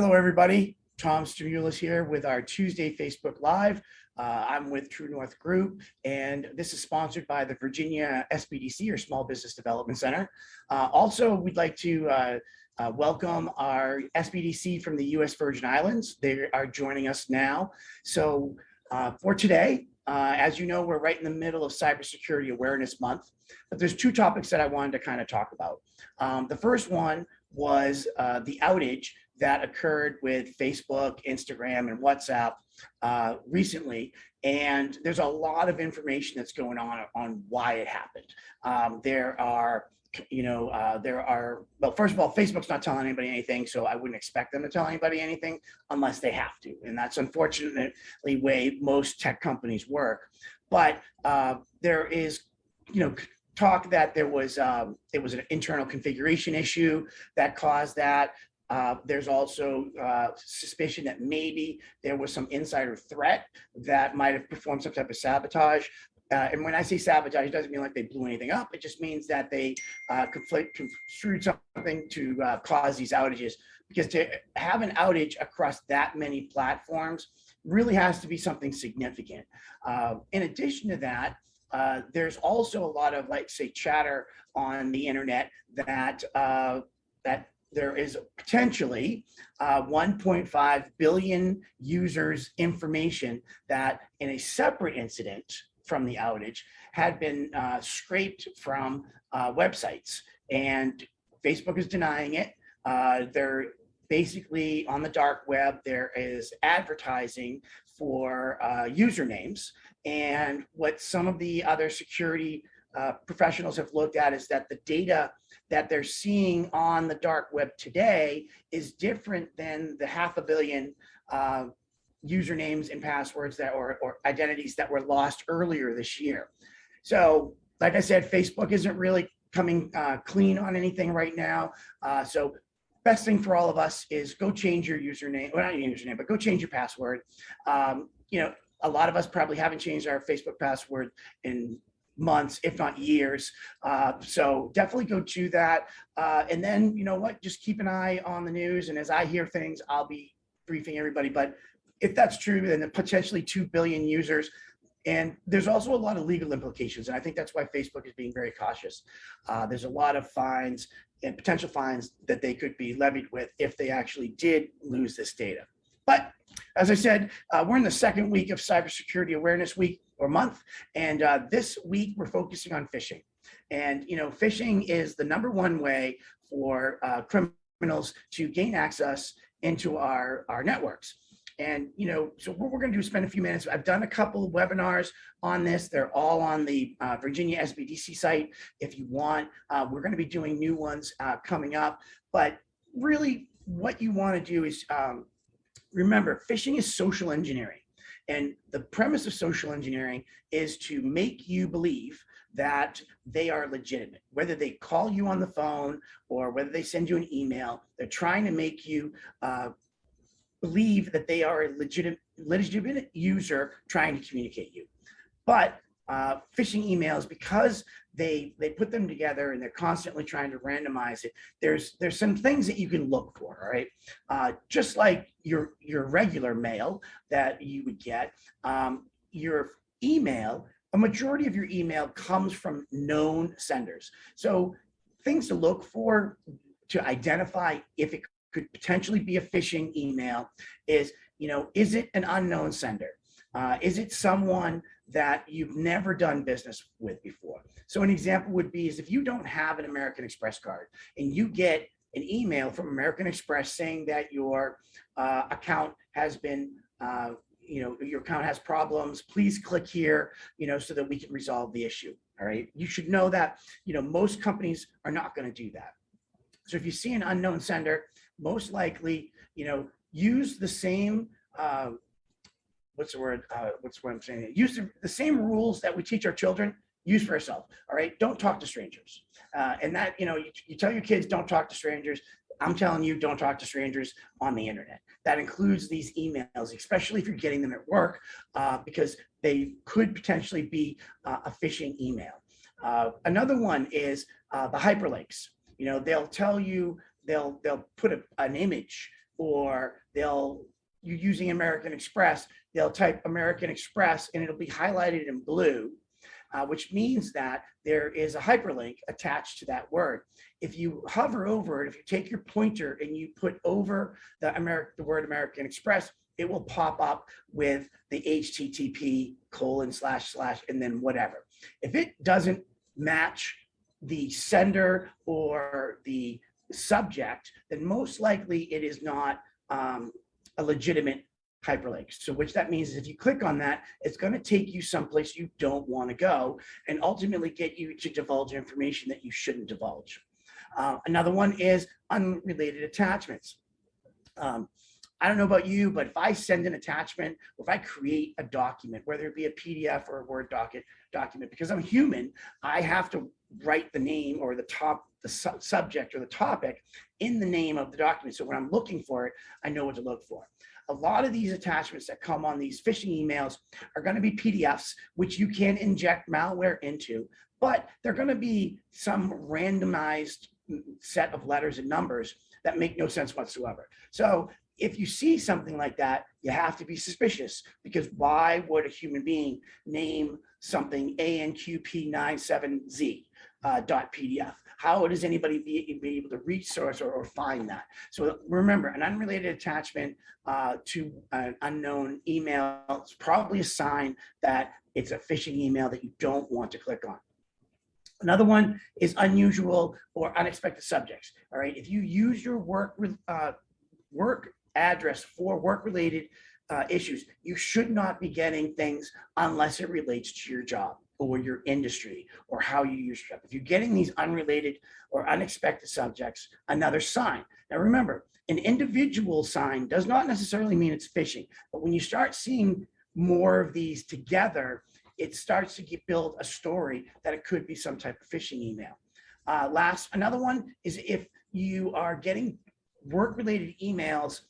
Hello, everybody. Tom Stimulis here with our Tuesday Facebook Live. I'm with True North Group, and this is sponsored by the Virginia SBDC, or Small Business Development Center. Also, we'd like to welcome our SBDC from the U.S. Virgin Islands. They are joining us now. So for today, as you know, we're right in the middle of Cybersecurity Awareness Month, but there's two topics that I wanted to kind of talk about. The first one was the outage that occurred with Facebook, Instagram, and WhatsApp recently. And there's a lot of information that's going on why it happened. Well, first of all, Facebook's not telling anybody anything, so I wouldn't expect them to tell anybody anything unless they have to. And that's unfortunately the way most tech companies work. But there is, talk that it was an internal configuration issue that caused that. There's also suspicion that maybe there was some insider threat that might have performed some type of sabotage. And when I say sabotage, it doesn't mean like they blew anything up. It just means that they construed something to cause these outages. Because to have an outage across that many platforms really has to be something significant. In addition to that, there's also a lot of, like, say, chatter on the internet that there is potentially 1.5 billion users' information that, in a separate incident from the outage, had been scraped from websites. And Facebook is denying it. They're basically on the dark web. There is advertising for usernames. And what some of the other security professionals have looked at is that the data that they're seeing on the dark web today is different than the 500 million usernames and passwords that or identities that were lost earlier this year. So, like I said, Facebook isn't really coming clean on anything right now. So best thing for all of us is go change your username, well, not your username, but go change your password. A lot of us probably haven't changed our Facebook password in months, if not years. So definitely go do that. And then, you know what, just keep an eye on the news. And as I hear things, I'll be briefing everybody. But if that's true, then potentially 2 billion users. And there's also a lot of legal implications. And I think that's why Facebook is being very cautious. There's a lot of fines and potential fines that they could be levied with if they actually did lose this data. But as I said, we're in the second week of Cybersecurity Awareness Week or month. And this week we're focusing on phishing. And, phishing is the #1 way for criminals to gain access into our networks. And, so what we're going to do is spend a few minutes. I've done a couple of webinars on this. They're all on the Virginia SBDC site. If you want, we're going to be doing new ones coming up. But really what you want to do is remember, phishing is social engineering. And the premise of social engineering is to make you believe that they are legitimate. Whether they call you on the phone or whether they send you an email, they're trying to make you believe that they are a legitimate user trying to communicate you. But phishing emails, because they put them together and they're constantly trying to randomize it, there's some things that you can look for, all right? Just like your regular mail that you would get, your email, a majority of your email comes from known senders. So things to look for to identify if it could potentially be a phishing email is, is it an unknown sender? Is it someone that you've never done business with before? So an example would be is if you don't have an American Express card and you get an email from American Express saying that your account has been, your account has problems, please click here, so that we can resolve the issue. All right. You should know that, most companies are not going to do that. So if you see an unknown sender, most likely, use the same, what's the word I'm saying? Use the same rules that we teach our children, use for yourself, all right? Don't talk to strangers. And that, you tell your kids, don't talk to strangers. I'm telling you, don't talk to strangers on the internet. That includes these emails, especially if you're getting them at work, because they could potentially be a phishing email. Another one is the hyperlinks. They'll tell you, they'll put an image or you're using American Express, they'll type American Express and it'll be highlighted in blue, which means that there is a hyperlink attached to that word. If you hover over it, if you take your pointer and you put over the word American Express, it will pop up with the HTTP : / and then whatever. If it doesn't match the sender or the subject, then most likely it is not a legitimate hyperlink. So which that means is if you click on that, it's going to take you someplace you don't want to go and ultimately get you to divulge information that you shouldn't divulge. Another one is unrelated attachments. I don't know about you, but if I send an attachment or if I create a document, whether it be a PDF or a Word document, because I'm human, I have to write the name or the subject or the topic in the name of the document. So when I'm looking for it, I know what to look for. A lot of these attachments that come on these phishing emails are going to be PDFs, which you can inject malware into, but they're going to be some randomized set of letters and numbers that make no sense whatsoever. So if you see something like that, you have to be suspicious, because why would a human being name something ANQP97Z .pdf? How does anybody be able to resource or find that? So remember, an unrelated attachment to an unknown email is probably a sign that it's a phishing email that you don't want to click on. Another one is unusual or unexpected subjects. All right, if you use your work address for work-related issues, you should not be getting things unless it relates to your job or your industry or how you use your job. If you're getting these unrelated or unexpected subjects, another sign. Now remember, an individual sign does not necessarily mean it's phishing, but when you start seeing more of these together, it starts to build a story that it could be some type of phishing email. Another one is if you are getting work-related emails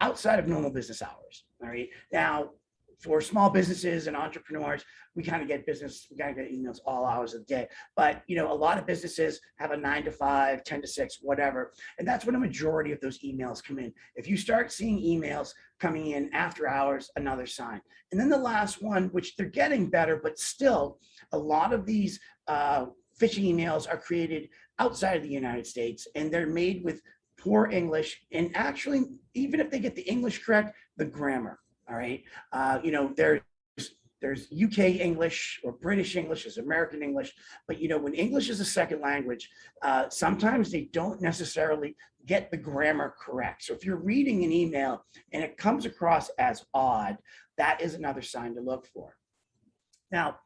outside of normal business hours. All right. Now, for small businesses and entrepreneurs, we kind of get emails all hours of the day. But a lot of businesses have a 9 to 5, 10 to 6, whatever, and that's when a majority of those emails come in. If you start seeing emails coming in after hours, another sign. And then the last one, which they're getting better, but still, a lot of these phishing emails are created outside of the United States, and they're made with poor English, and actually, even if they get the English correct, the grammar. All right, there's UK English or British English, there's American English, but when English is a second language, sometimes they don't necessarily get the grammar correct. So if you're reading an email and it comes across as odd, that is another sign to look for. Now,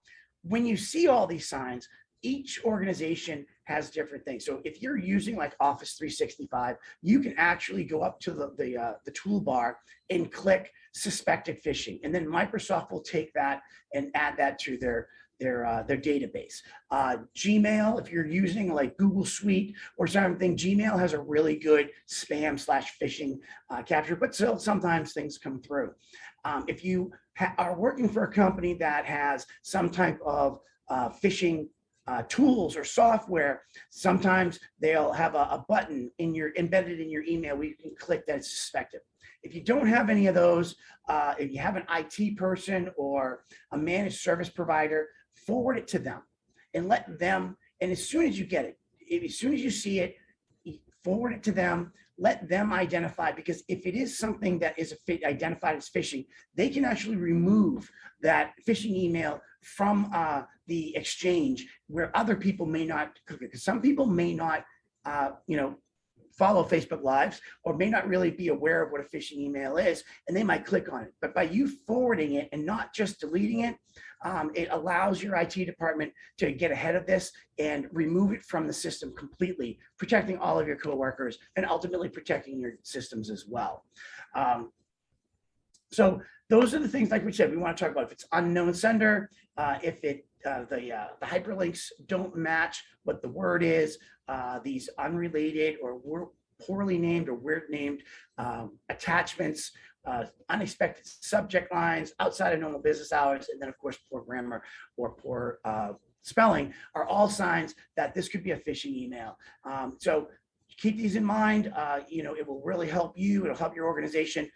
when you see all these signs, each organization has different things. So if you're using like Office 365, you can actually go up to the toolbar and click suspected phishing. And then Microsoft will take that and add that to their database. Gmail, if you're using like Google Suite or something, Gmail has a really good spam/phishing capture, but still sometimes things come through. If you are working for a company that has some type of phishing tools or software, sometimes they'll have a button embedded in your email where you can click that it's suspected. If you don't have any of those, if you have an IT person or a managed service provider, forward it to them and let them, and as soon as you get it, as soon as you see it, forward it to them, let them identify, because if it is something that is identified as phishing, they can actually remove that phishing email from the exchange where other people may not click it. Because some people may not, follow Facebook Lives or may not really be aware of what a phishing email is, and they might click on it. But by you forwarding it and not just deleting it, it allows your IT department to get ahead of this and remove it from the system completely, protecting all of your coworkers and ultimately protecting your systems as well. So those are the things, like we said, we want to talk about. If it's unknown sender, if the hyperlinks don't match what the word is, these unrelated or poorly named or weird named attachments, unexpected subject lines outside of normal business hours, and then of course poor grammar or poor spelling are all signs that this could be a phishing email. So keep these in mind. It will really help you. It'll help your organization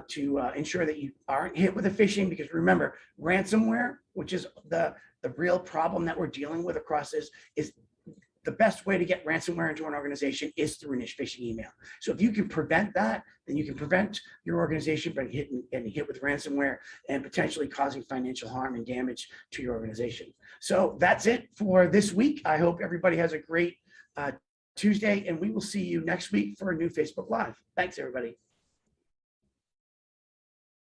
to ensure that you aren't hit with a phishing, because remember, ransomware, which is the real problem that we're dealing with across this, is the best way to get ransomware into an organization is through an phishing email. So if you can prevent that, then you can prevent your organization from getting hit with ransomware and potentially causing financial harm and damage to your organization. So that's it for this week. I hope everybody has a great Tuesday, and we will see you next week for a new Facebook Live. Thanks, everybody.